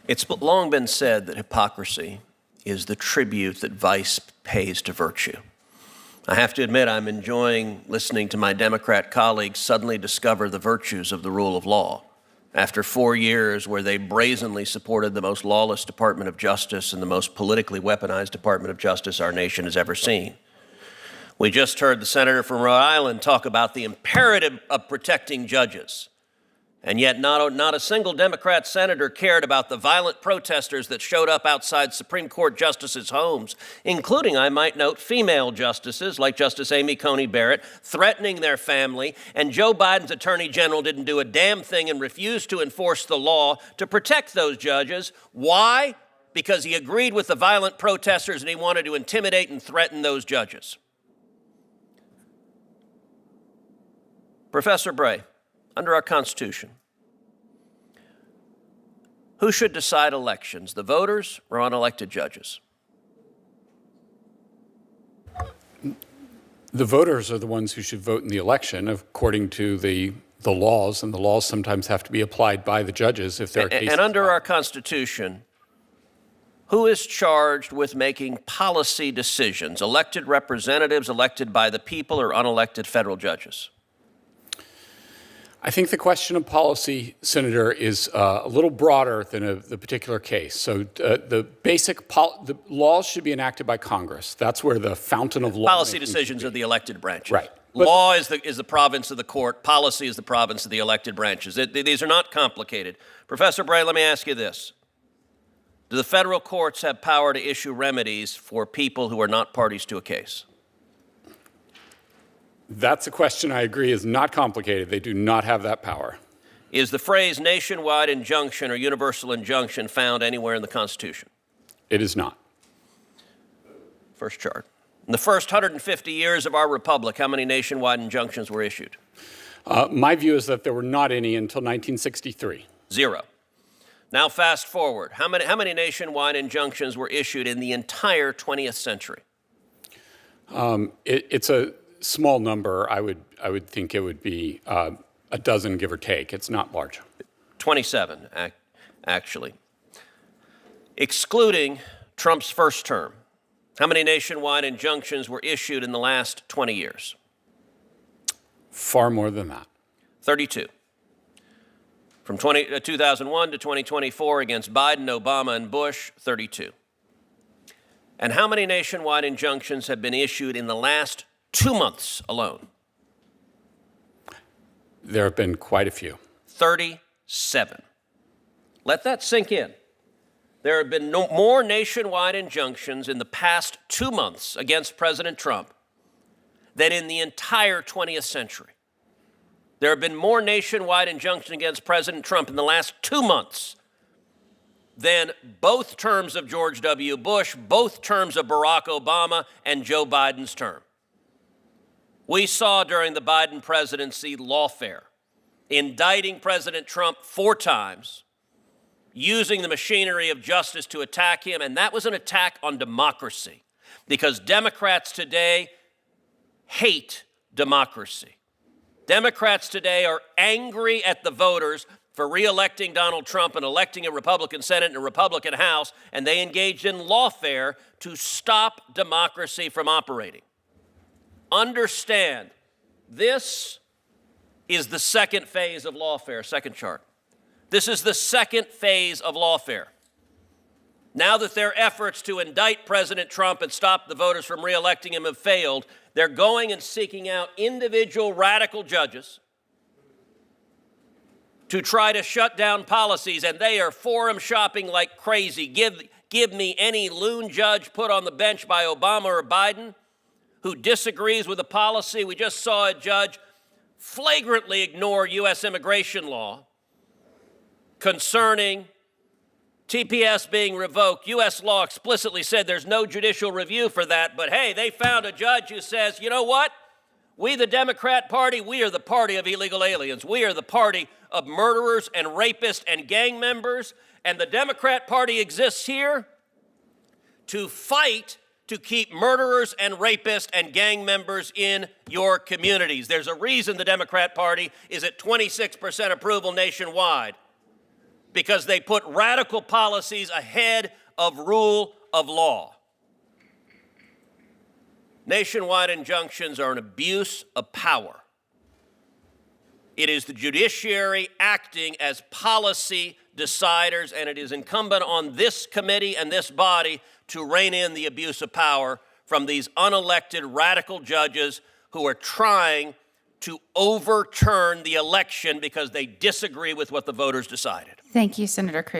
It's long been said that hypocrisy is the tribute that vice pays to virtue. I have to admit I'm enjoying listening to my Democrat colleagues suddenly discover the virtues of the rule of law after 4 years where they brazenly supported the most lawless Department of Justice and the most politically weaponized Department of Justice our nation has ever seen. We just heard the senator from Rhode Island talk about the imperative of protecting judges. And yet not a single Democrat senator cared about the violent protesters that showed up outside Supreme Court justices' homes, including, I might note, female justices like Justice Amy Coney Barrett, threatening their family, and Joe Biden's attorney general didn't do a damn thing and refused to enforce the law to protect those judges. Why? Because he agreed with the violent protesters and he wanted to intimidate and threaten those judges. Professor Bray, under our Constitution, who should decide elections, the voters or unelected judges? The voters are the ones who should vote in the election according to the laws, and the laws sometimes have to be applied by the judges if there are cases. And under our Constitution, who is charged with making policy decisions, elected representatives elected by the people or unelected federal judges? I think the question of policy, Senator, is a little broader than the particular case. So the laws should be enacted by Congress. That's where the fountain of law. Policy decisions are the elected branches. Right. Law is the province of the court. Policy is the province of the elected branches. These are not complicated. Professor Bray, let me ask you this. Do the federal courts have power to issue remedies for people who are not parties to a case? That's a question I agree is not complicated. They do not have that power. Is the phrase nationwide injunction or universal injunction found anywhere in the Constitution? It is not. First chart. In the first 150 years of our republic, how many nationwide injunctions were issued? My view is that there were not any until 1963. 0. Now fast forward. How many nationwide injunctions were issued in the entire 20th century? It's a small number. I would think it would be a dozen, give or take. It's not large. 27, actually. Excluding Trump's first term, how many nationwide injunctions were issued in the last 20 years? Far more than that. 32. From 2001 to 2024 against Biden, Obama, and Bush, 32. And how many nationwide injunctions have been issued in the last 2 months alone? There have been quite a few. 37. Let that sink in. There have been more nationwide injunctions in the past 2 months against President Trump than in the entire 20th century. There have been more nationwide injunctions against President Trump in the last 2 months than both terms of George W. Bush, both terms of Barack Obama, and Joe Biden's term. We saw during the Biden presidency lawfare, indicting President Trump 4 times, using the machinery of justice to attack him, and that was an attack on democracy, because Democrats today hate democracy. Democrats today are angry at the voters for re-electing Donald Trump and electing a Republican Senate and a Republican House, and they engaged in lawfare to stop democracy from operating. Understand, this is the second phase of lawfare. Second chart. This is the second phase of lawfare. Now that their efforts to indict President Trump and stop the voters from re-electing him have failed, they're going and seeking out individual radical judges to try to shut down policies, and they are forum shopping like crazy. Give me any loon judge put on the bench by Obama or Biden who disagrees with a policy. We just saw a judge flagrantly ignore U.S. immigration law concerning TPS being revoked. U.S. law explicitly said there's no judicial review for that, but hey, they found a judge who says, you know what? We, the Democrat Party, we are the party of illegal aliens. We are the party of murderers and rapists and gang members, and the Democrat Party exists here to fight to keep murderers and rapists and gang members in your communities. There's a reason the Democrat Party is at 26% approval nationwide. because they put radical policies ahead of rule of law. Nationwide injunctions are an abuse of power. It is the judiciary acting as policy deciders, and it is incumbent on this committee and this body to rein in the abuse of power from these unelected radical judges who are trying to overturn the election because they disagree with what the voters decided. Thank you, Senator Cruz.